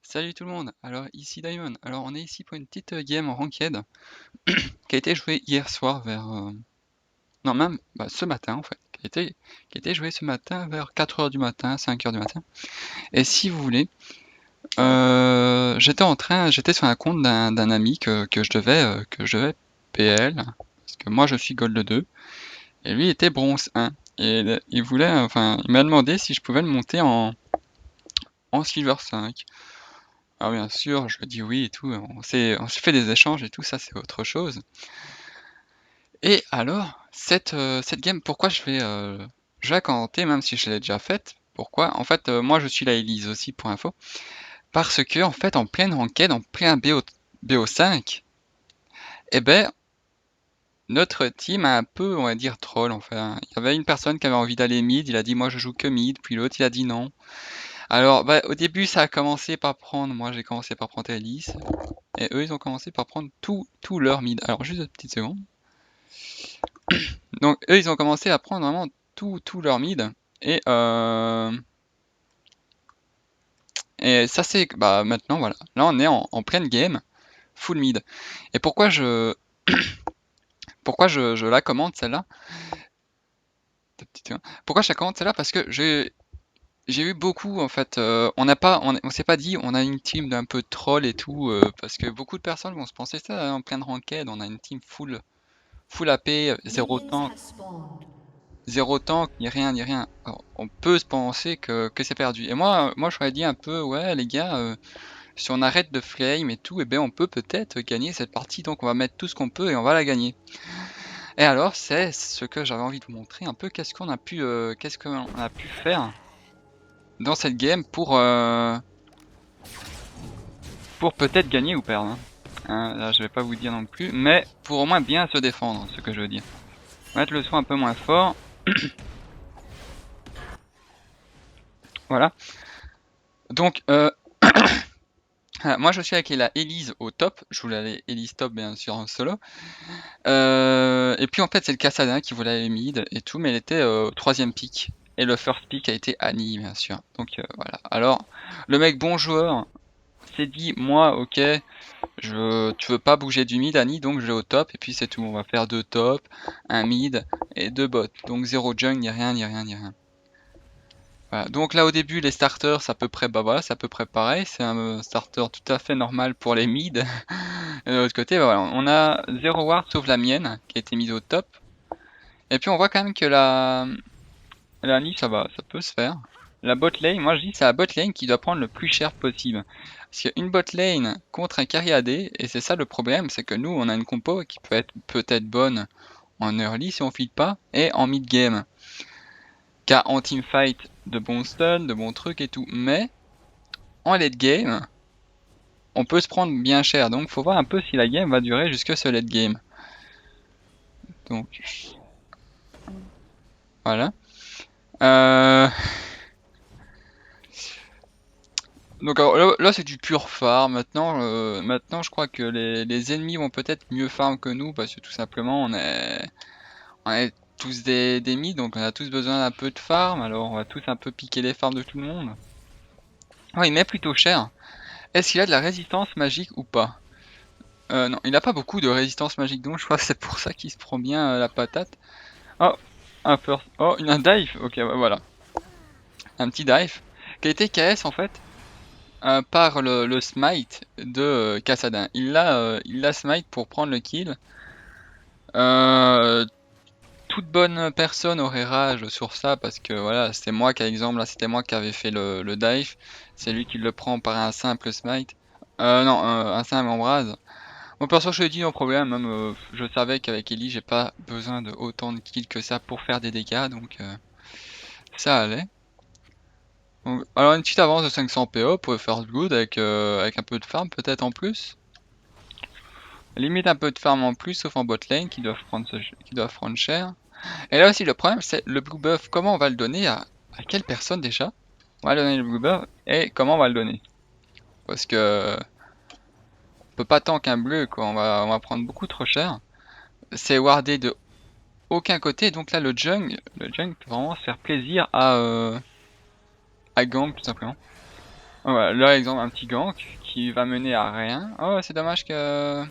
Salut tout le monde, alors ici Diamond. Alors on est ici pour une petite game en ranked qui a été jouée hier soir vers... Non même ce matin en fait, qui a été jouée ce matin vers 4 heures du matin, 5 heures du matin. Et si vous voulez, j'étais sur un compte d'un ami que je devais PL, parce que moi je suis Gold 2, et lui était Bronze 1. Et il voulait, enfin il m'a demandé si je pouvais le monter en Silver 5. Alors bien sûr, je lui ai dit oui et tout, on s'est fait des échanges et tout, ça c'est autre chose. Et alors, cette game, pourquoi je vais la commenter même si je l'ai déjà faite? Pourquoi? En fait, moi je suis la Elise aussi pour info. Parce que en fait, en pleine ranked, en plein BO5, eh ben, notre team a un peu, on va dire, troll. Enfin, il y avait une personne qui avait envie d'aller mid, il a dit moi je joue que mid, puis l'autre il a dit non. Alors, au début ça a commencé par prendre, moi j'ai commencé par prendre Elise, et eux ils ont commencé par prendre tout leur mid. Alors juste une petite seconde. Donc eux ils ont commencé à prendre vraiment tout leur mid. Et, et ça c'est maintenant voilà. Là on est en pleine game, full mid. Et pourquoi je la commande celle-là? Pourquoi je la commande celle-là? Parce que j'ai eu beaucoup en fait. On s'est pas dit on a une team d'un peu troll et tout, parce que beaucoup de personnes vont se penser ça hein, en pleine ranked, on a une team full AP, zéro tank, ni rien, ni rien. Alors, on peut se penser que c'est perdu. Et moi j'aurais dit un peu, ouais les gars, si on arrête de flame et tout, et ben on peut peut-être gagner cette partie. Donc on va mettre tout ce qu'on peut et on va la gagner. Et alors c'est ce que j'avais envie de vous montrer un peu, qu'est-ce qu'on a pu faire dans cette game pour peut-être gagner ou perdre. Hein, là je vais pas vous dire non plus, mais pour au moins bien se défendre, ce que je veux dire. Mettre le son un peu moins fort. Voilà. Donc moi je suis avec la Elise au top, je voulais aller Elise top bien sûr en solo. Et puis en fait c'est le Kassadin qui voulait aller mid et tout, mais elle était au 3ème pick. Et le first pick a été Annie bien sûr. Donc voilà. Alors le mec bon joueur s'est dit moi ok, tu veux pas bouger du mid Annie, donc je vais au top et puis c'est tout. On va faire 2 top, un mid et 2 bots. Donc 0 jungle, ni rien, ni rien, ni rien. Voilà. Donc là au début les starters c'est à peu près voilà, c'est à peu près pareil, c'est un starter tout à fait normal pour les mid. Et de l'autre côté voilà, on a 0 ward sauf la mienne qui a été mise au top. Et puis on voit quand même que la Nif ça va, ça peut se faire. La bot lane, moi je dis c'est la bot lane qui doit prendre le plus cher possible. Parce qu'une bot lane contre un carry AD, et c'est ça le problème, c'est que nous on a une compo qui peut être peut-être bonne en early si on feed pas, et en mid game. Car en teamfight, de bons stuns, de bons trucs et tout, mais en late game, on peut se prendre bien cher, donc faut voir un peu si la game va durer jusque ce late game. Donc voilà. Donc alors, là c'est du pur farm. Maintenant je crois que les ennemis vont peut-être mieux farm que nous parce que tout simplement on est tous des mid, donc on a tous besoin d'un peu de farm. Alors on va tous un peu piquer les farms de tout le monde. Oh, il met plutôt cher. Est-ce qu'il a de la résistance magique ou pas? Non, il a pas beaucoup de résistance magique, donc je crois que c'est pour ça qu'il se prend bien la patate. Oh, oh, un dive. Ok, voilà, un petit dive qui a été KS en fait. Par le smite de Kassadin. Il l'a smite pour prendre le kill. Toute bonne personne aurait rage sur ça parce que voilà, c'était moi qui, exemple, là c'était moi qui avais fait le dive. C'est lui qui le prend par un simple smite. Non, un simple embrase. Moi perso je lui ai dit non problème, même je savais qu'avec Ellie j'ai pas besoin de autant de kills que ça pour faire des dégâts, donc ça allait. Donc, alors une petite avance de 500 PO pour le first blood avec un peu de farm peut-être en plus. Limite un peu de farm en plus, sauf en bot lane qui doivent prendre cher. Et là aussi le problème c'est le blue buff, comment on va le donner à quelle personne déjà? On va donner le blue buff et comment on va le donner? Parce que on peut pas tant qu'un bleu quoi, on va prendre beaucoup trop cher. C'est wardé de aucun côté, donc là le jungle peut vraiment se faire plaisir à gank tout simplement. Voilà, là exemple un petit gank qui va mener à rien. Oh c'est dommage que...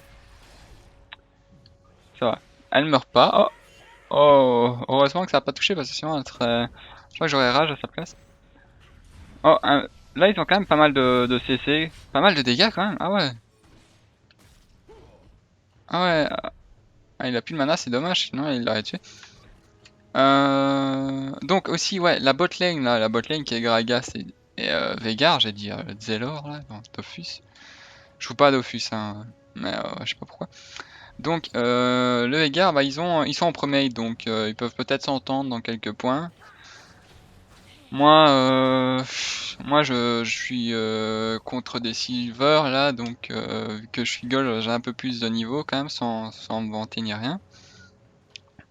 Ça va. Elle meurt pas. Oh, oh, heureusement que ça a pas touché parce que sinon elle serait... Je crois que j'aurais rage à sa place. Oh, là ils ont quand même pas mal de CC. Pas mal de dégâts quand même. Ah ouais. Ah ouais. Ah, il a plus de mana, c'est dommage, sinon il l'aurait tué. Donc aussi, ouais, la bot lane, là, la bot lane qui est Gragas et Veigar, j'ai dit Zelor, là, non, Dofus. Je joue pas Dofus, hein, mais je sais pas pourquoi. Donc, le Veigar, bah, ils sont en promate, donc ils peuvent peut-être s'entendre dans quelques points. Moi, je suis contre des silver, là, donc vu que je suis gold, j'ai un peu plus de niveau quand même, sans me vanter ni rien.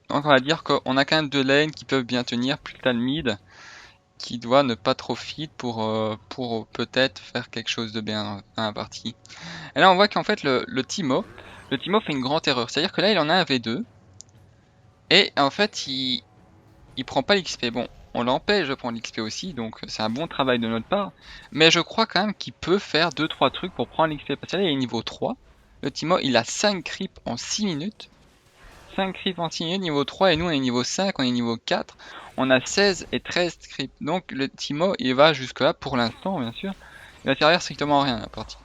Donc on va dire qu'on a quand même deux lanes qui peuvent bien tenir, plus que t'as le mid qui doit ne pas trop feed pour peut-être faire quelque chose de bien dans la partie. Et là on voit qu'en fait le Timo fait une grande erreur. C'est-à-dire que là il en a un V2 et en fait il prend pas l'XP. Bon, on l'empêche de prendre l'XP aussi, donc c'est un bon travail de notre part. Mais je crois quand même qu'il peut faire 2-3 trucs pour prendre l'XP. Parce que là il est niveau 3. Le Timo il a 5 creeps en 6 minutes. 5 creeps en 6 minutes, niveau 3, et nous on est niveau 5, on est niveau 4. On a 16 et 13 creeps. Donc le Timo, il va jusque là pour l'instant, bien sûr. Il va servir strictement à rien la partie.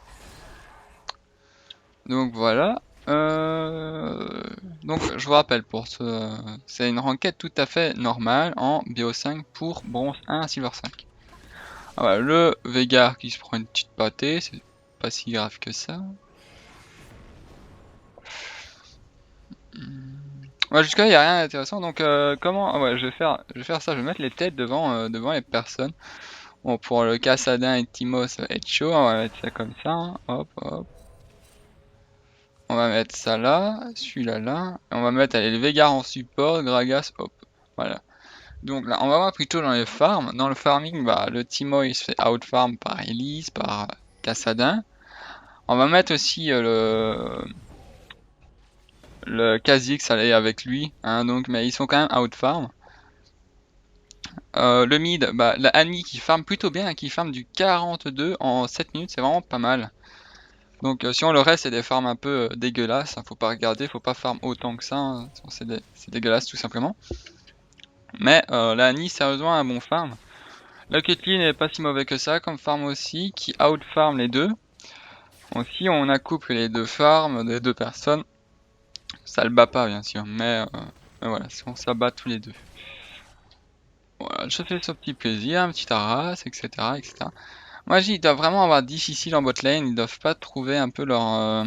Donc voilà. Donc je vous rappelle, c'est une requête tout à fait normale en BO5 pour bronze 1 silver 5. Ah, voilà, le Veigar qui se prend une petite pâtée, c'est pas si grave que ça. Ouais, jusque-là, il n'y a rien d'intéressant. Donc, comment... Ah ouais, je vais faire ça. Je vais mettre les têtes devant les personnes. Bon, pour le Kassadin et Timo, ça va être chaud. On va mettre ça comme ça, hein. Hop, hop. On va mettre ça là, celui-là là. Et on va mettre, allez, le Veigar en support, Gragas, hop. Voilà. Donc là, on va voir plutôt dans les farms. Dans le farming, bah, le Timo, il se fait out-farm par Elise, par Kassadin. On va mettre aussi le Kha'Zix aller avec lui, hein, donc, mais ils sont quand même out-farm. Le mid, bah, la Annie qui farm plutôt bien, qui farm du 42 en 7 minutes, c'est vraiment pas mal. Donc si on le reste, c'est des farms un peu dégueulasses, hein, faut pas regarder, faut pas farm autant que ça, hein, c'est dégueulasse tout simplement. Mais la Annie, sérieusement, un bon farm. La Caitlyn n'est pas si mauvais que ça comme farm aussi, qui out-farm les deux. Aussi, on accouple les deux farms des deux personnes. Ça le bat pas bien sûr, mais voilà, on s'abat tous les deux. Voilà, je fais ce petit plaisir, un petit Arras, etc. etc. Moi, ils doivent vraiment avoir difficile en bot lane, ils doivent pas trouver un peu leur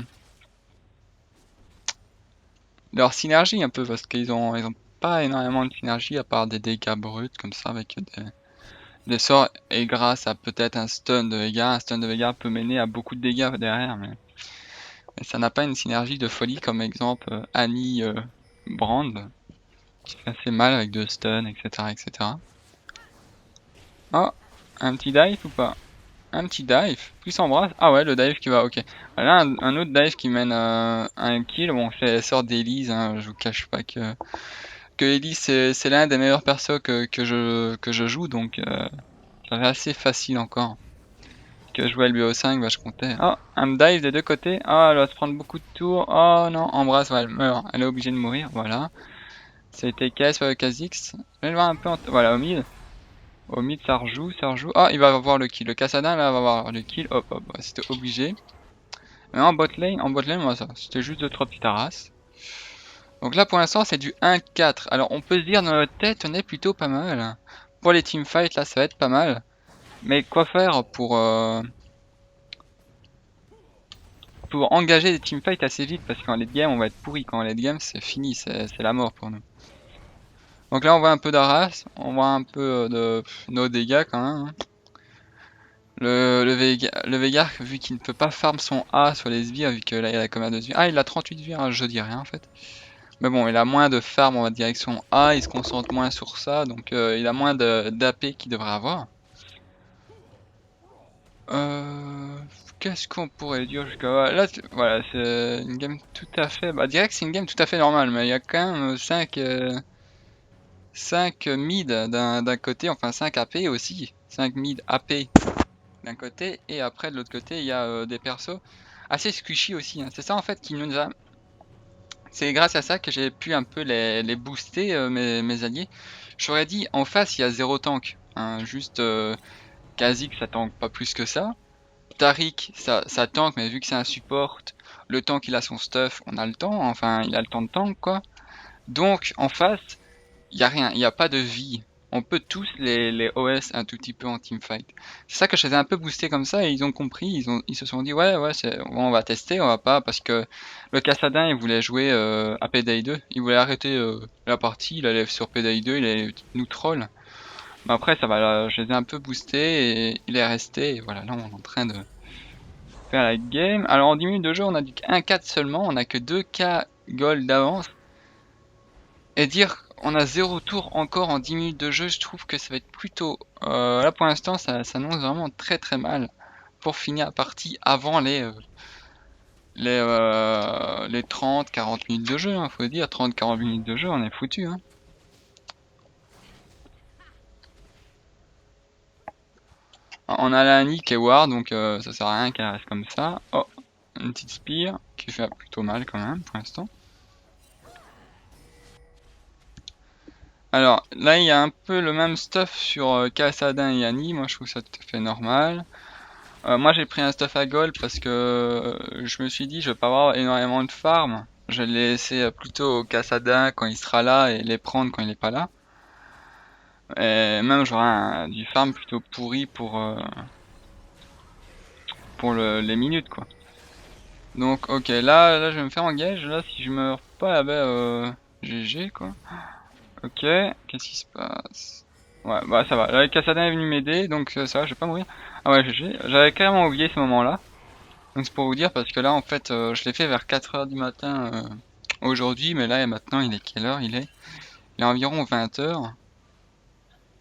synergie un peu, parce qu'ils ont pas énormément de synergie à part des dégâts bruts comme ça avec des sorts, et grâce à peut-être un stun de Veigar peut mener à beaucoup de dégâts derrière, mais ça n'a pas une synergie de folie comme exemple Annie Brand, qui fait assez mal avec 2 stuns, etc. etc. Oh, un petit dive ou pas? Un petit dive, puis s'embrasse. Ah ouais, le dive qui va, ok. Là, un autre dive qui mène un kill. Bon, c'est la sort d'Elise, hein, je vous cache pas que Elise c'est l'un des meilleurs persos que je joue, donc ça va assez facile encore. Que jouer LBO5, bah je comptais. Oh, un dive des deux côtés. Oh, elle va se prendre beaucoup de tours. Oh non, embrasse, ouais, elle meurt. Elle est obligée de mourir, voilà. Ça a été KS par le Kha'Zix. Je vais le voir un peu voilà, au mid. Au mid, ça rejoue, ça rejoue. Ah, il va avoir le kill. Le Kassadin, là, va avoir le kill. Hop, hop, c'était obligé. Mais en bot lane, moi, ça, c'était juste 2-3 petites arras. Donc là, pour l'instant, c'est du 1-4. Alors, on peut se dire, dans notre tête, on est plutôt pas mal. Pour les teamfights, là, ça va être pas mal. Mais quoi faire pour engager des teamfights assez vite? Parce qu'en late game, on va être pourri. Quand en late game, c'est fini, c'est la mort pour nous. Donc là, on voit un peu d'arras. On voit un peu de nos dégâts quand même, hein. Le Veigar, vu qu'il ne peut pas farm son A sur les sbires, vu que là il a combien de sbires? Ah, il a 38 sbires, hein, je dis rien en fait. Mais bon, il a moins de farm en direction A, il se concentre moins sur ça, donc il a moins d'AP qu'il devrait avoir. Qu'est-ce qu'on pourrait dire jusqu'à là? Voilà, c'est une game tout à fait... Bah, direct c'est une game tout à fait normale, mais il y a quand même 5 mid d'un côté, enfin 5 AP aussi. 5 mid AP d'un côté, et après de l'autre côté il y a des persos assez squishy aussi, hein. C'est ça en fait qui nous a c'est grâce à ça que j'ai pu un peu les booster, mes alliés. J'aurais dit en face il y a 0 tank, hein, juste, Kha'Zix ça tank pas plus que ça. Taric ça tank, mais vu que c'est un support, le tank il a son stuff, on a le temps, enfin il a le temps de tank quoi. Donc en face, il y a rien, il y a pas de vie. On peut tous les OS un tout petit peu en teamfight. C'est ça que je les ai un peu boostés comme ça et ils ont compris, ils se sont dit ouais on va tester, on va pas parce que le Cassadin il voulait jouer à Payday 2, il voulait arrêter la partie, il allait sur Payday 2, il allait nous troll. Mais après ça va, là, je les ai un peu boostés et il est resté et voilà, là on est en train de faire la game. Alors en 10 minutes de jeu on a du 1-4 seulement, on a que 2K gold d'avance. Et dire on a 0 tour encore en 10 minutes de jeu, je trouve que ça va être plutôt... là pour l'instant ça s'annonce vraiment très très mal pour finir la partie avant les 30-40 minutes de jeu, hein, faut dire, 30-40 minutes de jeu on est foutu. Hein. On a la Nick et Ward, donc ça sert à rien qu'elle reste comme ça. Oh, une petite spire qui fait plutôt mal quand même pour l'instant. Alors là il y a un peu le même stuff sur Kassadin et Annie, moi je trouve ça tout à fait normal. Moi j'ai pris un stuff à gold parce que je me suis dit je vais pas avoir énormément de farm. Je vais les laisser plutôt au Kassadin quand il sera là et les prendre quand il est pas là. Et même j'aurai du farm plutôt pourri pour les minutes quoi. Donc ok là je vais me faire engage, là si je meurs pas GG quoi. Ok, qu'est-ce qui se passe? Ouais bah ça va, là le Kassadin est venu m'aider donc ça va, je vais pas mourir. Ah ouais GG, j'avais carrément oublié ce moment là. Donc c'est pour vous dire parce que là en fait je l'ai fait vers 4h du matin aujourd'hui, mais là et maintenant il est quelle heure il est environ 20h.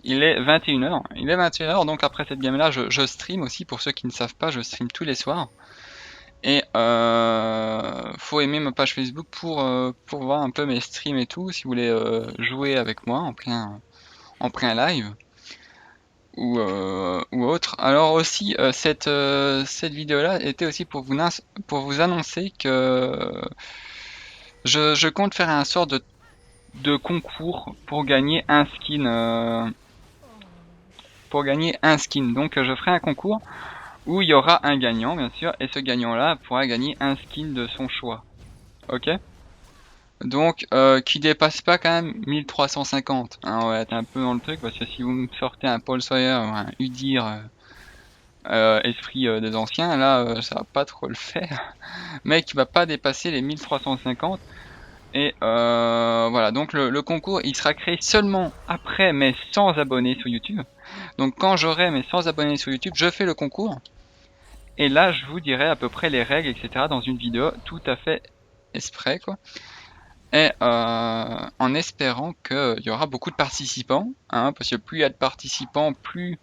Il est 21h. Il est 21h, donc après cette game là je stream aussi, pour ceux qui ne savent pas, je stream tous les soirs. Et faut aimer ma page Facebook pour voir un peu mes streams et tout, si vous voulez jouer avec moi en plein live. Ou autre. Alors aussi cette vidéo là était aussi pour vous annoncer que je compte faire un sort de concours pour gagner un skin donc je ferai un concours où il y aura un gagnant bien sûr, et ce gagnant là pourra gagner un skin de son choix. Ok, donc qui dépasse pas quand même 1350, hein, on va être un peu dans le truc parce que si vous me sortez un Paul Sawyer ou un Udyr esprit des anciens, là ça va pas trop le faire, mais qui va pas dépasser les 1350. Et voilà, donc le concours il sera créé seulement après mes 100 abonnés sur YouTube. Donc quand j'aurai mes 100 abonnés sur YouTube, je fais le concours, et là je vous dirai à peu près les règles etc dans une vidéo tout à fait exprès quoi. Et en espérant qu'il y aura beaucoup de participants, hein, parce que plus il y a de participants, plus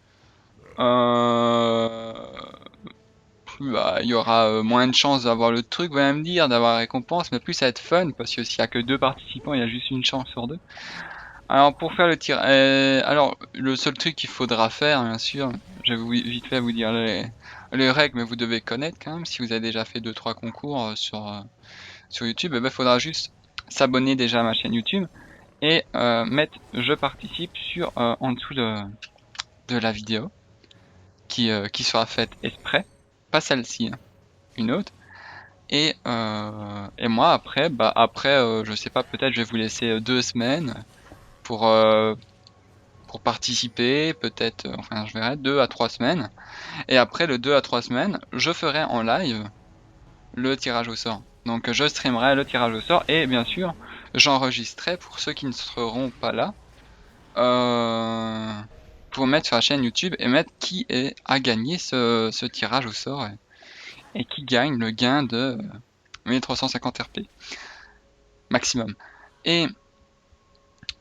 il y aura moins de chances d'avoir le truc, vous allez me dire, d'avoir la récompense, mais plus ça va être fun, parce que s'il y a que 2 participants, il y a juste une chance sur 2. Alors pour faire le tir, alors le seul truc qu'il faudra faire, bien sûr, je vais vite fait vous dire les règles, mais vous devez connaître quand même, si vous avez déjà fait 2-3 concours sur YouTube, il faudra juste s'abonner déjà à ma chaîne YouTube, et mettre je participe en dessous de la vidéo, qui sera faite exprès. Pas celle-ci, hein, une autre. Et moi après, je sais pas, peut-être je vais vous laisser 2 semaines pour participer, peut-être, enfin je verrai, 2 à 3 semaines. Et après le 2 à 3 semaines, je ferai en live le tirage au sort. Donc je streamerai le tirage au sort, et bien sûr j'enregistrerai pour ceux qui ne seront pas là, pour mettre sur la chaîne YouTube et mettre qui a gagné ce tirage au sort. Et qui gagne le gain de 1350 RP maximum. Et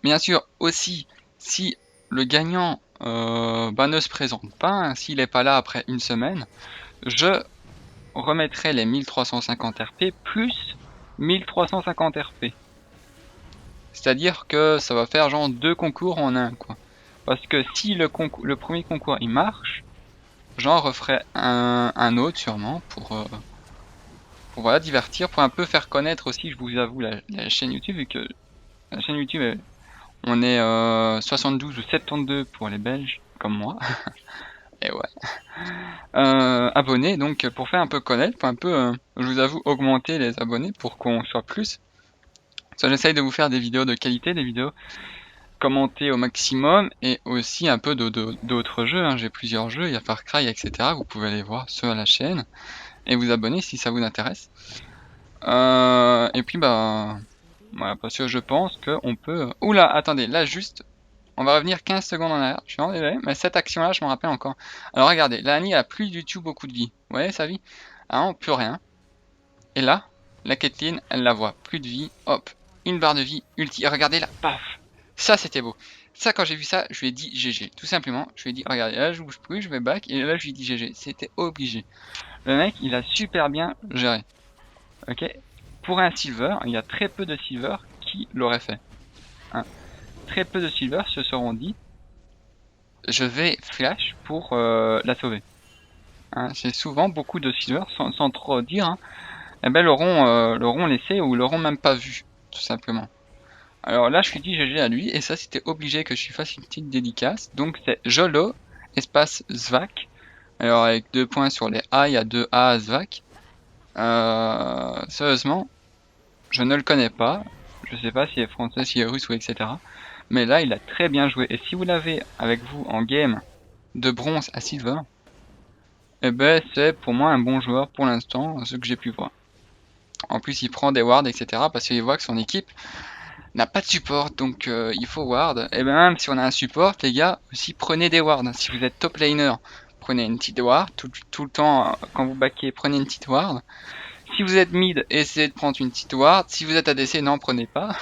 bien sûr aussi, si le gagnant ne se présente pas, hein, s'il n'est pas là après une semaine, je remettrai les 1350 RP plus 1350 RP. C'est-à-dire que ça va faire genre 2 concours en un quoi. Parce que si le premier concours il marche, j'en referai un autre sûrement pour voilà, divertir, pour un peu faire connaître aussi, je vous avoue, la chaîne YouTube, vu que la chaîne YouTube, on est 72 ou 72 pour les Belges, comme moi. Et ouais. Abonnés, donc pour faire un peu connaître, pour un peu, je vous avoue, augmenter les abonnés pour qu'on soit plus. Ça, j'essaye de vous faire des vidéos de qualité, des vidéos commentées au maximum, et aussi un peu d'autres jeux, hein. J'ai plusieurs jeux, il y a Far Cry, etc. Vous pouvez aller voir sur la chaîne, et vous abonner si ça vous intéresse. Et puis bah... voilà, parce que je pense qu'on peut... Oula, attendez, là juste... On va revenir 15 secondes en arrière, je suis vraiment désolé, mais cette action-là, je m'en rappelle encore. Alors regardez, là, Annie a plus du tout beaucoup de vie. Vous voyez sa vie? Ah non, plus rien. Et là, la Caitlyn, elle la voit, plus de vie, hop, une barre de vie, ulti. Et regardez là, paf! Ça, c'était beau. Ça, quand j'ai vu ça, je lui ai dit GG. Tout simplement, je lui ai dit, regardez, là, je bouge plus, je vais back, et là, je lui ai dit GG. C'était obligé. Le mec, il a super bien géré. Ok? Pour un silver, il y a très peu de silver qui l'auraient fait. Hein. Très peu de silver se seront dit, je vais flash pour la sauver. Hein, c'est souvent beaucoup de silver, sans trop dire, hein, eh ben, l'auront laissé ou l'auront même pas vu, tout simplement. Alors là, je suis dit GG à lui, et ça, c'était obligé que je lui fasse une petite dédicace. Donc c'est Jolo, espace Zvak. Alors avec 2 points sur les A, il y a 2 A à Zvak. Sérieusement, je ne le connais pas. Je sais pas s'il est français, s'il est russe ou etc. Mais là, il a très bien joué. Et si vous l'avez avec vous en game de bronze à silver, eh ben c'est pour moi un bon joueur pour l'instant, ce que j'ai pu voir. En plus, il prend des wards, etc. parce qu'il voit que son équipe n'a pas de support, donc il faut ward. Et ben même si on a un support, les gars, aussi prenez des wards. Si vous êtes top laner, prenez une petite ward. Tout le temps, quand vous backez, prenez une petite ward. Si vous êtes mid, essayez de prendre une petite ward. Si vous êtes ADC, non, prenez pas.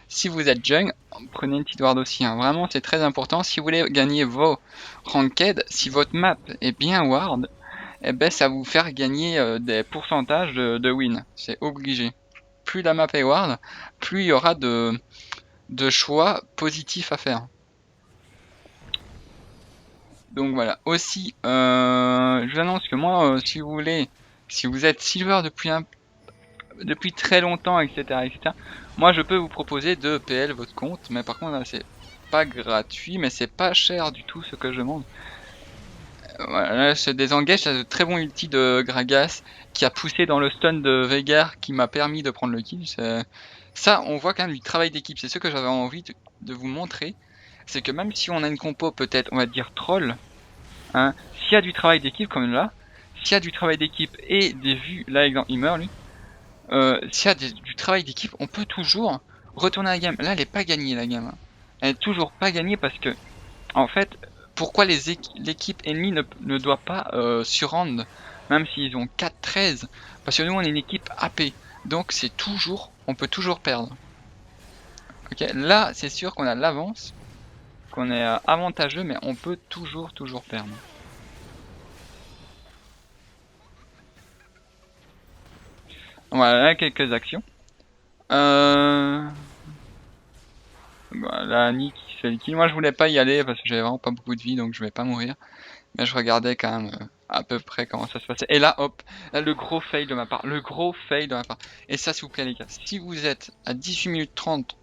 Si vous êtes jungle, prenez une petite ward aussi. Hein. Vraiment, c'est très important. Si vous voulez gagner vos ranked, si votre map est bien ward, eh ben ça va vous faire gagner des pourcentages de win. C'est obligé. Plus la map est ward, plus il y aura de choix positifs à faire. Donc voilà. Aussi, je vous annonce que moi, si vous voulez, si vous êtes silver depuis très longtemps, etc., moi je peux vous proposer de PL votre compte, mais par contre là, c'est pas gratuit, mais c'est pas cher du tout ce que je demande. Voilà, là, je désengage, c'est un très bon ulti de Gragas qui a poussé dans le stun de Veigar qui m'a permis de prendre le kill. Ça, on voit quand même du travail d'équipe. C'est ce que j'avais envie de vous montrer. C'est que même si on a une compo peut-être, on va dire troll, hein, s'il y a du travail d'équipe comme là, s'il y a du travail d'équipe et des vues, là exemple il meurt lui, s'il y a du travail d'équipe, on peut toujours retourner la game. Là, elle est pas gagnée la game. Hein. Elle est toujours pas gagnée parce que, en fait, pourquoi l'équipe ennemie ne doit pas surrendre, même s'ils ont 4-13? Parce que nous, on est une équipe AP. Donc, c'est toujours, on peut toujours perdre. Ok, là, c'est sûr qu'on a l'avance, qu'on est avantageux, mais on peut toujours perdre. Voilà, là, quelques actions. Voilà, Annie qui fait le kill. Moi, je voulais pas y aller parce que j'avais vraiment pas beaucoup de vie, donc je vais pas mourir. Mais je regardais quand même à peu près comment ça se passait. Et là, hop, là, le gros fail de ma part. Le gros fail de ma part. Et ça, s'il vous plaît, les gars, si vous êtes à 18 minutes 30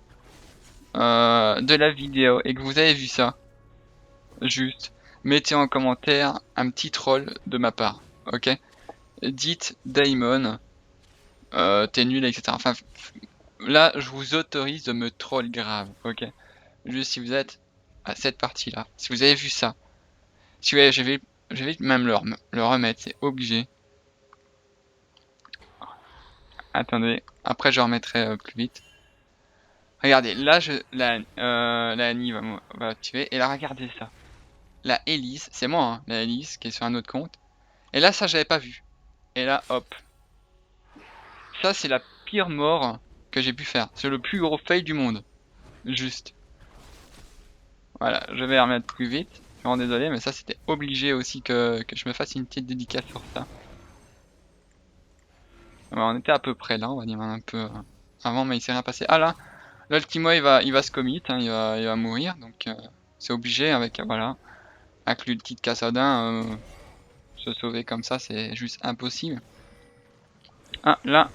de la vidéo et que vous avez vu ça, juste, mettez en commentaire un petit troll de ma part, ok? Dites Daemon, t'es nul, etc. Enfin, là, je vous autorise de me troll grave, ok? Juste si vous êtes à cette partie-là, si vous avez vu ça, si ouais, je vais même le remettre, c'est obligé. Attendez, après je remettrai plus vite. Regardez, là la Annie va activer, et là regardez ça. La Elise, c'est moi, hein, la Elise qui est sur un autre compte. Et là ça j'avais pas vu. Et là hop. Ça c'est la pire mort que j'ai pu faire. C'est le plus gros fail du monde. Juste. Voilà, je vais remettre plus vite. Je suis vraiment désolé, mais ça c'était obligé aussi que je me fasse une petite dédicace sur ça. Ouais, on était à peu près là, on va dire un peu avant, mais il s'est rien passé. Ah là, l'Ultimo il va se commit, hein, il va mourir, donc c'est obligé avec, voilà. Avec l'ulti de Kassadin, se sauver comme ça, c'est juste impossible. Ah, là,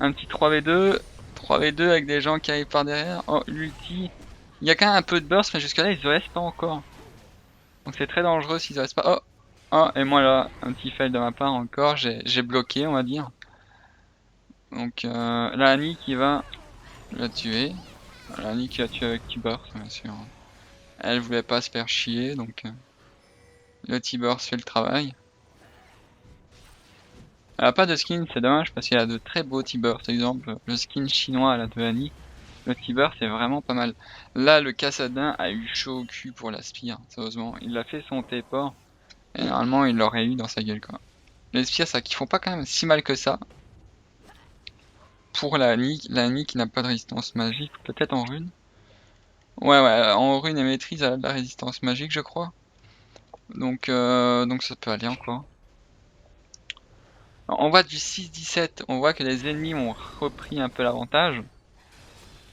un petit 3v2. 3v2 avec des gens qui arrivent par derrière. Oh, l'ulti. Il y a quand même un peu de burst, mais jusque là, ils OS pas encore. Donc c'est très dangereux s'ils OS pas. Oh, oh, et moi là, un petit fail de ma part encore. J'ai bloqué, on va dire. Donc là, Annie qui va la tuer. Voilà, Annie qui l'a tué avec T-Burst, bien sûr. Elle voulait pas se faire chier, donc le T-Burst fait le travail. Elle a pas de skin, c'est dommage parce qu'elle a de très beaux T-Burst. Par exemple, le skin chinois là, de Annie. Le T-Burst c'est vraiment pas mal. Là, le Kassadin a eu chaud au cul pour la Spire, sérieusement. Il a fait son téport. Et normalement, il l'aurait eu dans sa gueule, quoi. Les Spires, ça qui font pas quand même si mal que ça. Pour la Annie qui n'a pas de résistance magique, peut-être en rune. Ouais, en rune et maîtrise, elle a de la résistance magique, je crois. Donc ça peut aller encore. Alors, on voit du 6-17, on voit que les ennemis ont repris un peu l'avantage.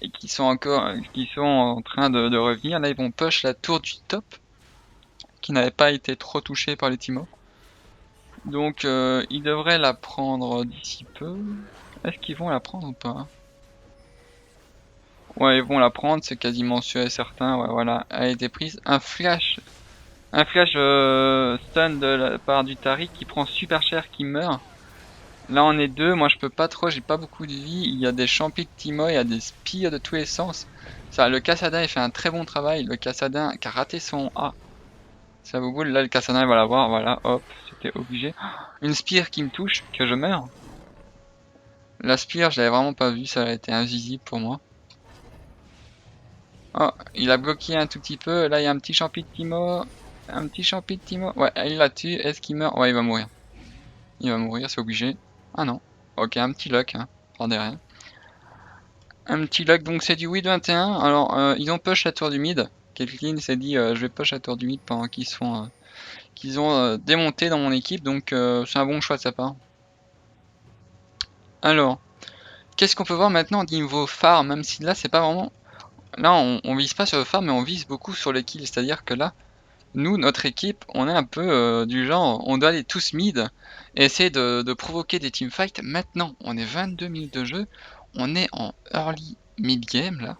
Et qui sont en train de revenir. Là, ils vont push la tour du top. Qui n'avait pas été trop touchée par les Timo. Donc, ils devraient la prendre d'ici peu. Est-ce qu'ils vont la prendre ou pas? Ouais, ils vont la prendre, c'est quasiment sûr et certain. Ouais, voilà, elle a été prise. Un flash stun de la part du Taric qui prend super cher, qui meurt. Là on est deux, moi je peux pas trop, j'ai pas beaucoup de vie. Il y a des champis de Timo, il y a des spires de tous les sens. Ça, le Kassadin il fait un très bon travail. Le Kassadin qui a raté son A. Ça vous boule, là le Kassadin il va l'avoir, voilà, hop, c'était obligé. Une spire qui me touche, que je meurs. La spire, je l'avais vraiment pas vu, ça a été invisible pour moi. Oh, il a bloqué un tout petit peu, là il y a un petit champi de Timo. Un petit champi de Timo. Ouais, il l'a tué, est-ce qu'il meurt? Ouais, il va mourir. Il va mourir, c'est obligé. Ah non. Ok, un petit luck, hein, par derrière. Un petit luck, donc c'est du Weed 21. Alors, ils ont push la tour du mid. Caitlyn s'est dit, je vais push la tour du mid pendant qu'ils ont démonté dans mon équipe, donc c'est un bon choix de sa part. Alors, qu'est-ce qu'on peut voir maintenant au niveau farm, même si là c'est pas vraiment... Là on vise pas sur le farm, mais on vise beaucoup sur les kills, c'est-à-dire que là, nous, notre équipe, on est un peu du genre, on doit aller tous mid et essayer de provoquer des teamfights maintenant. On est 22 minutes de jeu, on est en early mid game là,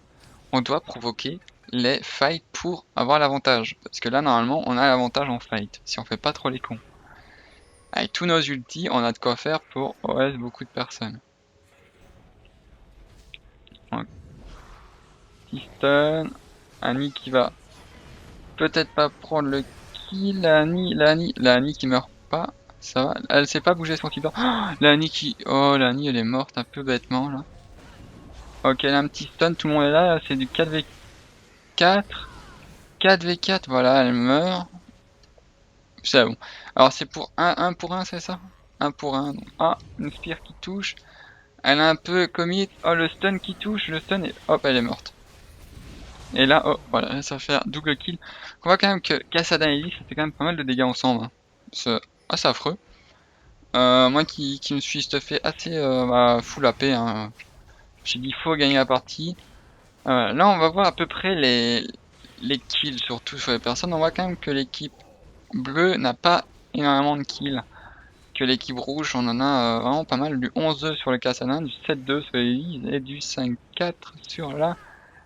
on doit provoquer les fights pour avoir l'avantage. Parce que là, normalement, on a l'avantage en fight, si on fait pas trop les cons. Avec tous nos ultis, on a de quoi faire pour OS beaucoup de personnes. Petit stun, Annie qui va peut-être pas prendre le kill, la Annie qui meurt pas, ça va, elle sait pas bouger son keyboard. Oh, la Annie elle est morte un peu bêtement là. Ok, elle a un petit stun, tout le monde est là, c'est du 4v4. 4v4, voilà, elle meurt. C'est bon. Alors c'est pour 1 pour 1, c'est ça? 1 pour 1. Donc, ah, une spire qui touche. Elle a un peu commit. Oh, le stun qui touche, le stun et hop, elle est morte. Et là, oh, voilà, ça va faire double kill. On voit quand même que Kassadin et Ellie, ça fait quand même pas mal de dégâts ensemble. Hein. C'est assez affreux. Moi qui me suis stuffé assez full AP, hein. J'ai dit faut gagner la partie. Là, on va voir à peu près les kills, surtout sur les personnes. On voit quand même que l'équipe bleue n'a pas énormément de kills. Que l'équipe rouge, on en a vraiment pas mal. Du 11-2 sur le Kassadin, du 7-2 sur Ellie et du 5-4 sur la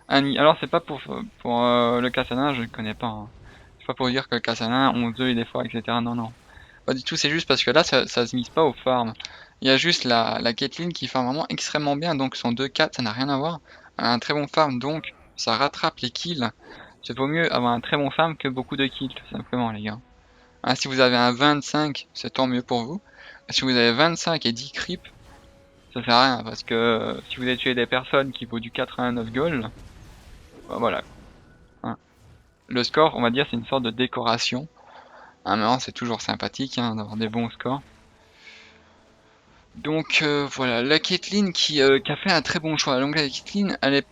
Annie. Alors c'est pas pour le Kassadin, je ne connais pas. Hein. C'est pas pour dire que le Kassadin 11-2 il est fort, etc. Non, non. Pas du tout, c'est juste parce que là ça se mise pas au farm. Il y a juste la Caitlyn qui farm vraiment extrêmement bien, donc son 2-4 ça n'a rien à voir. Elle a un très bon farm, donc ça rattrape les kills. C'est vaut mieux avoir un très bon farm que beaucoup de kills, tout simplement les gars. Hein, si vous avez un 25, c'est tant mieux pour vous. Si vous avez 25 et 10 creep, ça sert à rien, parce que si vous avez tué des personnes qui vaut du 89 gold, bah voilà. Hein. Le score, on va dire, c'est une sorte de décoration. Hein, mais c'est toujours sympathique hein, d'avoir des bons scores. Donc voilà, la Caitlyn qui a fait un très bon choix. Donc la Caitlyn, elle est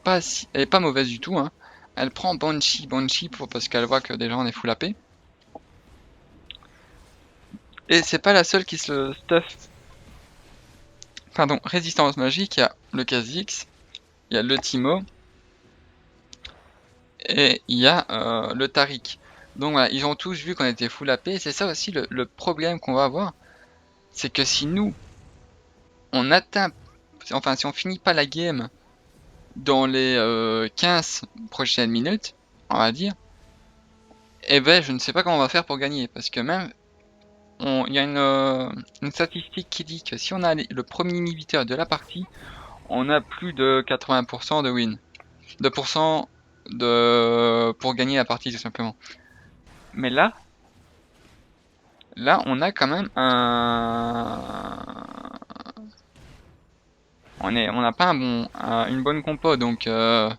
pas mauvaise du tout. Hein. Elle prend Banshee parce qu'elle voit que déjà on est full AP. Et c'est pas la seule qui se stuff. Pardon, résistance magique, il y a le Kha'Zix, il y a le Timo, et il y a le Taric. Donc voilà, ils ont tous vu qu'on était full AP. C'est ça aussi le problème qu'on va avoir. C'est que si nous, on atteint, enfin si on finit pas la game dans les 15 prochaines minutes, on va dire, eh ben je ne sais pas comment on va faire pour gagner. Parce que même, il y a une statistique qui dit que si on a le premier inhibiteur de la partie, on a plus de 80% de win. De pourcent pour gagner la partie tout simplement. Mais là, on a quand même on n'a pas une bonne compo, donc on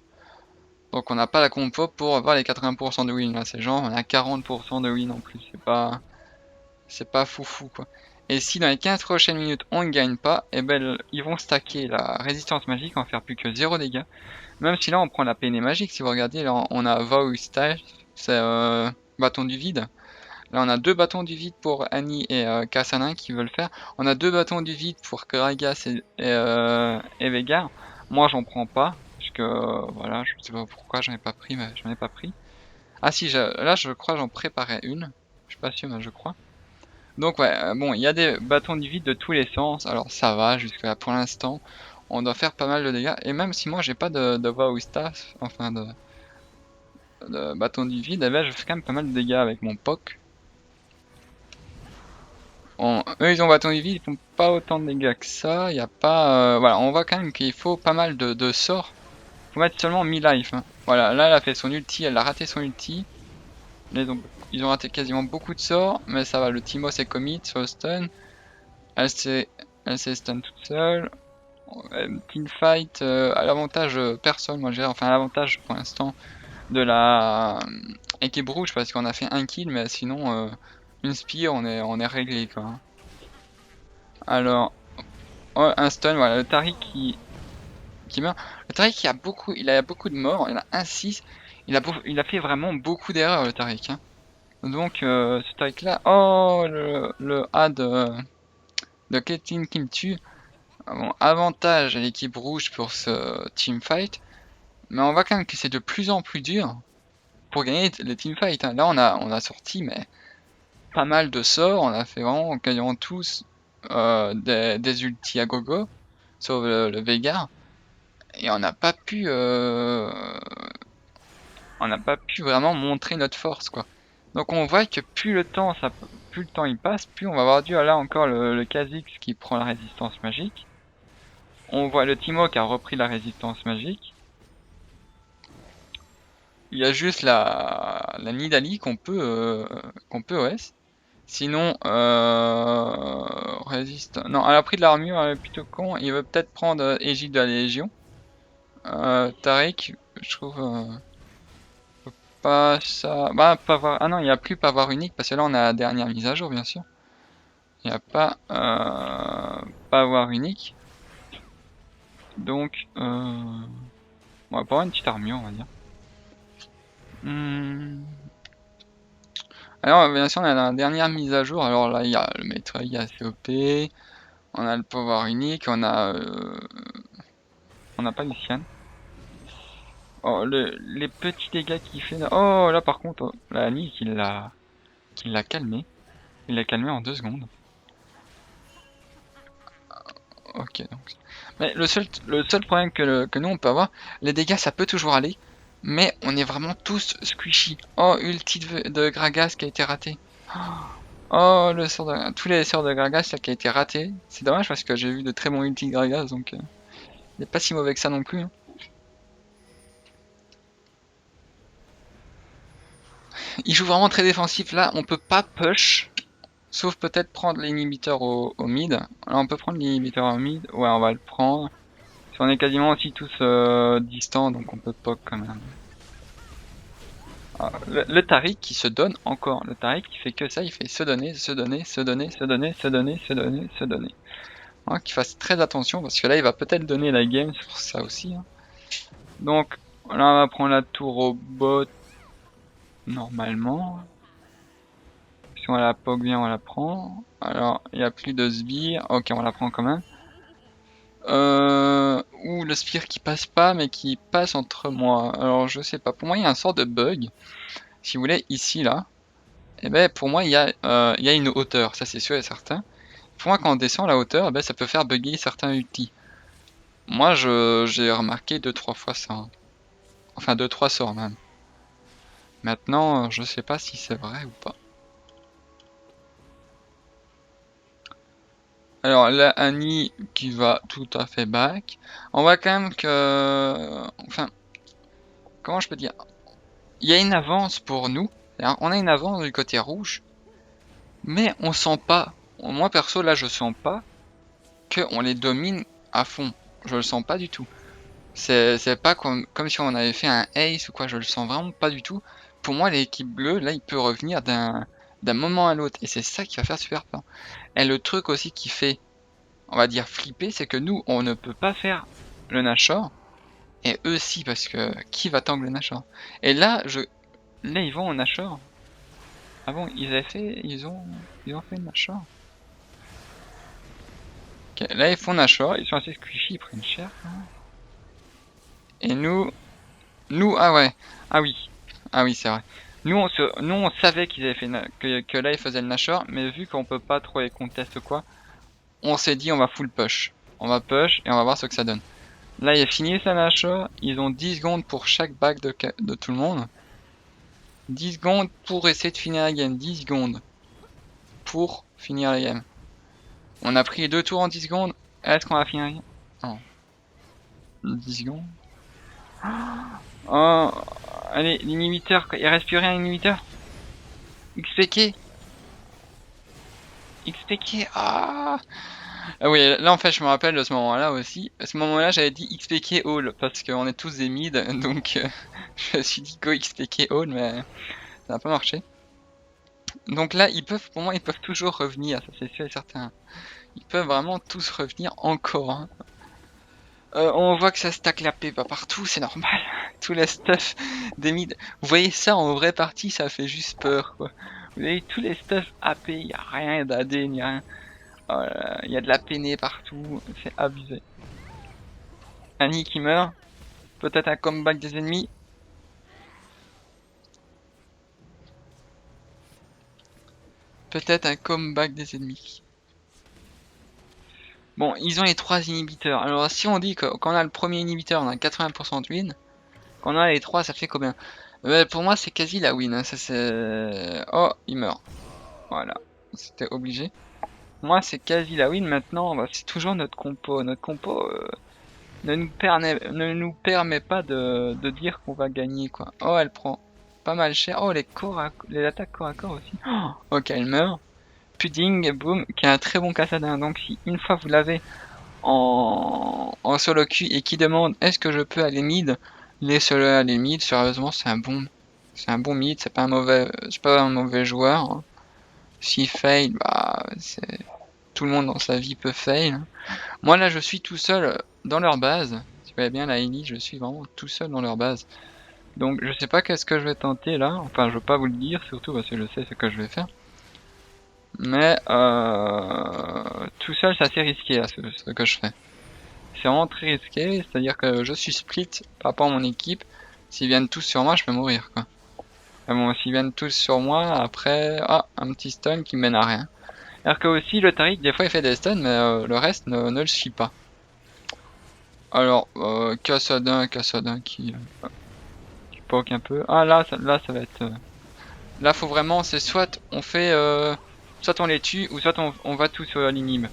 n'a pas la compo pour avoir les 80% de win. Là, c'est genre on a 40% de win en plus. C'est pas foufou quoi. Et si dans les 15 prochaines minutes on ne gagne pas, et ben ils vont stacker la résistance magique, on va faire plus que 0 dégâts. Même si là on prend la PN magique, si vous regardez, là on a Vow Stage, c'est bâton du vide. Là on a 2 bâtons du vide pour Annie et Kassadin qui veulent faire. On a 2 bâtons du vide pour Gragas et Veigar. Moi j'en prends pas, parce que voilà, je sais pas pourquoi j'en ai pas pris, mais j'en ai pas pris. Ah si, là je crois j'en préparais une. Je suis pas sûr, mais je crois. Donc ouais, bon, il y a des bâtons du vide de tous les sens, alors ça va, jusque là pour l'instant. On doit faire pas mal de dégâts, et même si moi j'ai pas de voix ou staff, enfin de bâton du vide, eh ben, je fais quand même pas mal de dégâts avec mon POC. Eux ils ont bâton du vide, ils font pas autant de dégâts que ça, il y a pas... voilà, on voit quand même qu'il faut pas mal de sorts. Faut mettre seulement 1000 life. Hein. Voilà, là elle a fait son ulti, elle a raté son ulti. Là, ils ont raté quasiment beaucoup de sorts, mais ça va, le Timo s'est commit sur le stun. Elle s'est stun toute seule. Teamfight, à l'avantage personne, moi je dirais, enfin à l'avantage pour l'instant de la équipe rouge parce qu'on a fait un kill, mais sinon une spear on est réglé quoi. Alors un stun, voilà, le Taric qui meurt. Le Taric il a beaucoup de morts, il a un 6, il a fait vraiment beaucoup d'erreurs le Taric. Hein. Donc ce Taric là, oh le A de Caitlyn qui me tue. Bon, avantage à l'équipe rouge pour ce teamfight, mais on voit quand même que c'est de plus en plus dur pour gagner les teamfights. Hein. Là, on a sorti mais pas mal de sorts, on a fait vraiment quasiment tous des ultis à gogo, sauf le Veigar, et on n'a pas pu vraiment montrer notre force quoi. Donc on voit que plus le temps il passe, plus on va avoir dû là encore le Kha'Zix qui prend la résistance magique. On voit le Timo qui a repris la résistance magique. Il y a juste la Nidalee qu'on peut OS. Sinon, résiste. Non, elle a pris de l'armure, elle est plutôt con. Il veut peut-être prendre Égide de la Légion. Taric, je trouve pas ça. Bah, Pavard. Ah non, il n'y a plus Pavard unique parce que là on a la dernière mise à jour, bien sûr. Il n'y a pas Pavard unique. Donc, on va pas avoir une petite armure, on va dire. Alors, bien sûr, on a la dernière mise à jour. Alors là, il y a le maître, il y a COP, on a le pouvoir unique, on a pas Lucian. Oh, les petits dégâts qu'il fait. Oh, là par contre, la Annie qui l'a calmé. Il l'a calmé en 2 secondes. Ok, donc. Mais le seul problème que nous on peut avoir, les dégâts ça peut toujours aller, mais on est vraiment tous squishy. Oh, ulti de Gragas qui a été raté. Oh, tous les sorts de Gragas là, qui a été raté. C'est dommage parce que j'ai vu de très bons ulti de Gragas, donc il n'est pas si mauvais que ça non plus. Hein. Il joue vraiment très défensif là, on peut pas push, sauf peut-être prendre l'inhibiteur au mid. Alors on peut prendre l'inhibiteur au mid, ouais on va le prendre. On est quasiment aussi tous distants, donc on peut poke quand même. Alors, le Taric qui se donne encore, le Taric qui fait que ça, il fait se donner, se donner, se donner, se donner, se donner, se donner, se donner. Hein, qu'il fasse très attention parce que là il va peut-être donner la game sur ça aussi. Hein. Donc là on va prendre la tour au bot normalement. Si on la poke bien on la prend. Alors il n'y a plus de sbire, ok on la prend quand même. Ou le spire qui passe pas mais qui passe entre moi. Alors je sais pas, pour moi il y a un sort de bug. si vous voulez, ici, là, et ben pour moi, il y a une hauteur, ça c'est sûr et certain. Pour moi, quand on descend la hauteur, eh ben, ça peut faire bugger certains ultis. Moi, j'ai remarqué 2-3 fois ça, hein. Enfin 2-3 sorts même. Maintenant, je sais pas si c'est vrai ou pas. Alors là, Annie qui va tout à fait back. On voit quand même que... Enfin, comment je peux dire? Il y a une avance pour nous. On a une avance du côté rouge. Mais on sent pas. Moi perso, là, je sens pas qu'on les domine à fond. Je le sens pas du tout. C'est pas comme si on avait fait un ace ou quoi. Je le sens vraiment pas du tout. Pour moi, l'équipe bleue, là, il peut revenir d'un moment à l'autre. Et c'est ça qui va faire super peur. Et le truc aussi qui fait, on va dire, flipper, c'est que nous, on ne peut pas faire le Nashor. Et eux si, parce que qui va tank le Nashor? Et là, ils vont au Nashor. Ah bon, ils ont fait le Nashor. Ok, là ils font Nashor, ils sont assez squishy, ils prennent cher. Et nous, ah ouais, ah oui c'est vrai. Nous on savait qu'ils avaient fait que là ils faisaient le Nashor, mais vu qu'on peut pas trop les contester quoi, on s'est dit on va full push. On va push et on va voir ce que ça donne. Là il a fini sa Nashor, ils ont 10 secondes pour chaque back de tout le monde. 10 secondes pour essayer de finir la game, 10 secondes pour finir la game. On a pris 2 tours en 10 secondes, est-ce qu'on va finir la game? Non. 10 secondes. Oh, allez, l'inhibiteur, il reste plus rien, l'inhibiteur. XPK. XPK, ah oui, là en fait je me rappelle de ce moment-là aussi. À ce moment-là j'avais dit XPK all, parce qu'on est tous des mid, donc je me suis dit go XPK all, mais ça n'a pas marché. Donc là, pour moi, ils peuvent toujours revenir, ça c'est sûr et certain. Ils peuvent vraiment tous revenir encore, hein. On voit que ça stack la paix pas partout, c'est normal. Tous les stuff des mid. Vous voyez ça en vraie partie, ça fait juste peur quoi. Vous voyez tous les stuff AP, y a rien d'AD, ni rien. Oh y a de la peinée partout, c'est abusé. Annie qui meurt. Peut-être un comeback des ennemis. Peut-être un comeback des ennemis. Bon, ils ont les 3 inhibiteurs. Alors si on dit que quand on a le premier inhibiteur, on a 80% de win. Quand on a les 3, ça fait combien? Pour moi, c'est quasi la win. Hein. Ça c'est. Oh, il meurt. Voilà, c'était obligé. Moi, c'est quasi la win. Maintenant, bah, c'est toujours notre compo. Notre compo ne nous permet pas de dire qu'on va gagner quoi. Oh, elle prend pas mal cher. Oh, les attaques corps à corps aussi. Oh, ok, elle meurt. Pudding, boom, qui a un très bon cassadin. Donc, si une fois vous l'avez en solo queue et qui demande est-ce que je peux aller mid, laissez-le aller mid. Sérieusement, c'est un bon mid. C'est pas un mauvais joueur. Hein. S'il fail, bah, c'est tout le monde dans sa vie peut fail. Hein. Moi là, je suis tout seul dans leur base. Si vous voyez bien la Ellie, je suis vraiment tout seul dans leur base. Donc je sais pas qu'est-ce que je vais tenter là. Enfin, je veux pas vous le dire, surtout parce que je sais ce que je vais faire. Mais tout seul, c'est assez risqué là, ce que je fais. C'est vraiment très risqué, c'est-à-dire que je suis split par rapport à mon équipe. S'ils viennent tous sur moi, je peux mourir quoi. Mais bon, s'ils viennent tous sur moi, après, un petit stun qui mène à rien. Alors que aussi le Tariq des fois il fait des stuns mais le reste ne le suit pas. Alors Kassadin qui poke un peu. Ah là ça va être... Là faut vraiment c'est soit on fait soit on les tue ou soit on va tous sur l'inhib.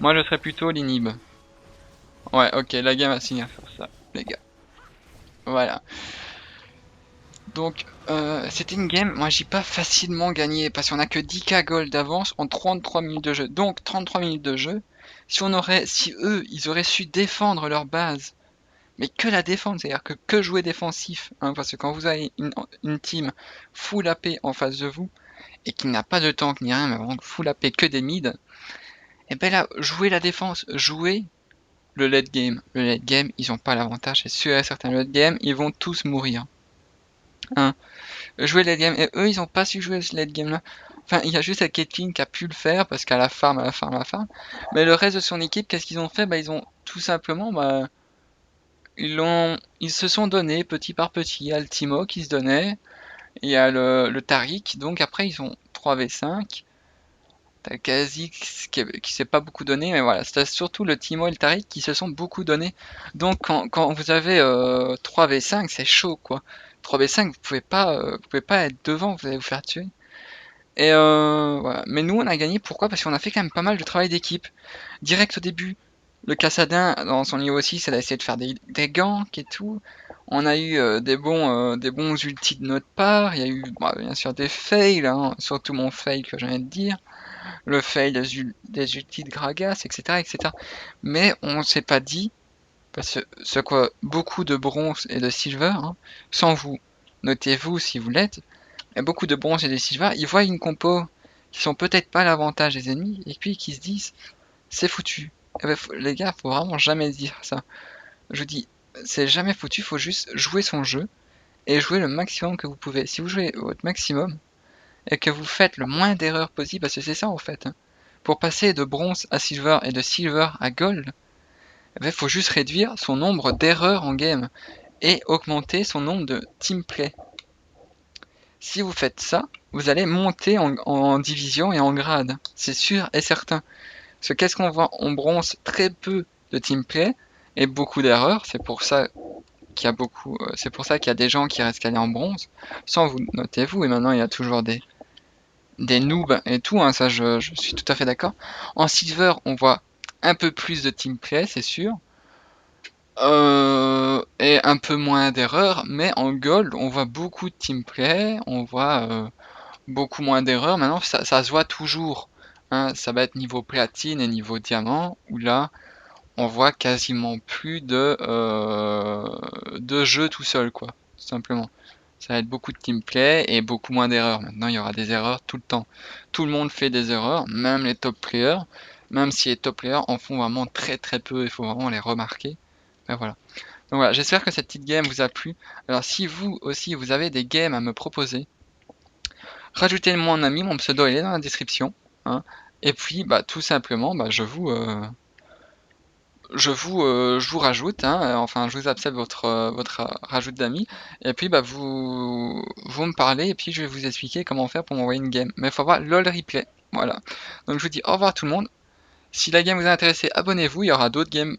Moi je serais plutôt l'inhib. Ouais ok la game va finir sur ça les gars. Voilà. Donc c'était une game, moi j'ai pas facilement gagné parce qu'on a que 10k gold d'avance en 33 minutes de jeu. Donc 33 minutes de jeu, si eux ils auraient su défendre leur base, mais que la défendre, c'est-à-dire que jouer défensif, hein, parce que quand vous avez une team full AP en face de vous et qui n'a pas de tank ni rien, mais vraiment full AP que des mid, et ben là jouer la défense, jouer le late game. Le late game, ils ont pas l'avantage, c'est sûr et certain. Le late game, ils vont tous mourir. Hein. Jouer late game, et eux ils ont pas su jouer ce late game là. Enfin, il y a juste la Caitlyn qui a pu le faire parce qu'à la farm, mais le reste de son équipe, qu'est-ce qu'ils ont fait? Bah ils ont tout simplement ils se sont donnés petit par petit. Altimo qui se donnait, Il y a le Tariq, donc après ils ont 3v5. T'as Kha'Zix qui s'est pas beaucoup donné, mais voilà, c'est surtout le Timo et le Tariq qui se sont beaucoup donné. Donc quand vous avez 3v5, c'est chaud quoi. 3v5, vous pouvez pas être devant, vous allez vous faire tuer. Et voilà. Mais nous on a gagné, pourquoi? Parce qu'on a fait quand même pas mal de travail d'équipe. Direct au début, le Cassadin, dans son niveau 6, elle a essayé de faire des ganks et tout. On a eu des bons ultis de notre part. Il y a eu bah, bien sûr des fails, hein, surtout mon fail que je viens de dire. Le fail des ultis de Gragas, etc., etc. Mais on s'est pas dit, parce que ce quoi beaucoup de bronze et de silver, hein, sans vous, notez-vous si vous l'êtes, et beaucoup de bronze et de silver, ils voient une compo qui sont peut-être pas l'avantage des ennemis, et puis qui se disent, c'est foutu. Eh ben, les gars, faut vraiment jamais dire ça. Je dis, c'est jamais foutu, faut juste jouer son jeu, et jouer le maximum que vous pouvez. Si vous jouez votre maximum, et que vous faites le moins d'erreurs possible, parce que c'est ça en fait, hein. Pour passer de bronze à silver et de silver à gold, il faut juste réduire son nombre d'erreurs en game et augmenter son nombre de teamplay. Si vous faites ça, vous allez monter en division et en grade, c'est sûr et certain. Parce que qu'est-ce qu'on voit en bronze? Très peu de teamplay et beaucoup d'erreurs, c'est pour ça qu'il y a c'est pour ça qu'il y a des gens qui restent calés en bronze. Sans vous, notez-vous, et maintenant il y a toujours des noobs et tout, hein, ça je suis tout à fait d'accord. En silver, on voit un peu plus de teamplay, c'est sûr, et un peu moins d'erreurs, mais en gold, on voit beaucoup de teamplay, on voit beaucoup moins d'erreurs. Maintenant, ça se voit toujours, hein, ça va être niveau platine et niveau diamant, où là, on voit quasiment plus de jeu tout seul, quoi, tout simplement. Ça va être beaucoup de teamplay et beaucoup moins d'erreurs. Maintenant, il y aura des erreurs tout le temps. Tout le monde fait des erreurs, même les top players. Même si les top players en font vraiment très très peu, il faut vraiment les remarquer. Mais voilà. Donc voilà, j'espère que cette petite game vous a plu. Alors si vous aussi vous avez des games à me proposer, rajoutez-moi en ami, mon pseudo il est dans la description, hein. Et puis bah tout simplement bah, je vous rajoute, hein, enfin je vous accepte votre rajout d'amis, et puis bah vous me parlez, et puis je vais vous expliquer comment faire pour m'envoyer une game. Mais il faut avoir LOL replay, voilà. Donc je vous dis au revoir tout le monde. Si la game vous a intéressé, abonnez-vous, il y aura d'autres games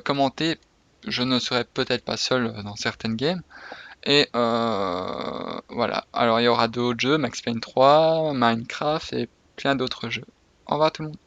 commentées. Je ne serai peut-être pas seul dans certaines games. Et voilà. Alors il y aura d'autres jeux, Max Payne 3, Minecraft et plein d'autres jeux. Au revoir tout le monde.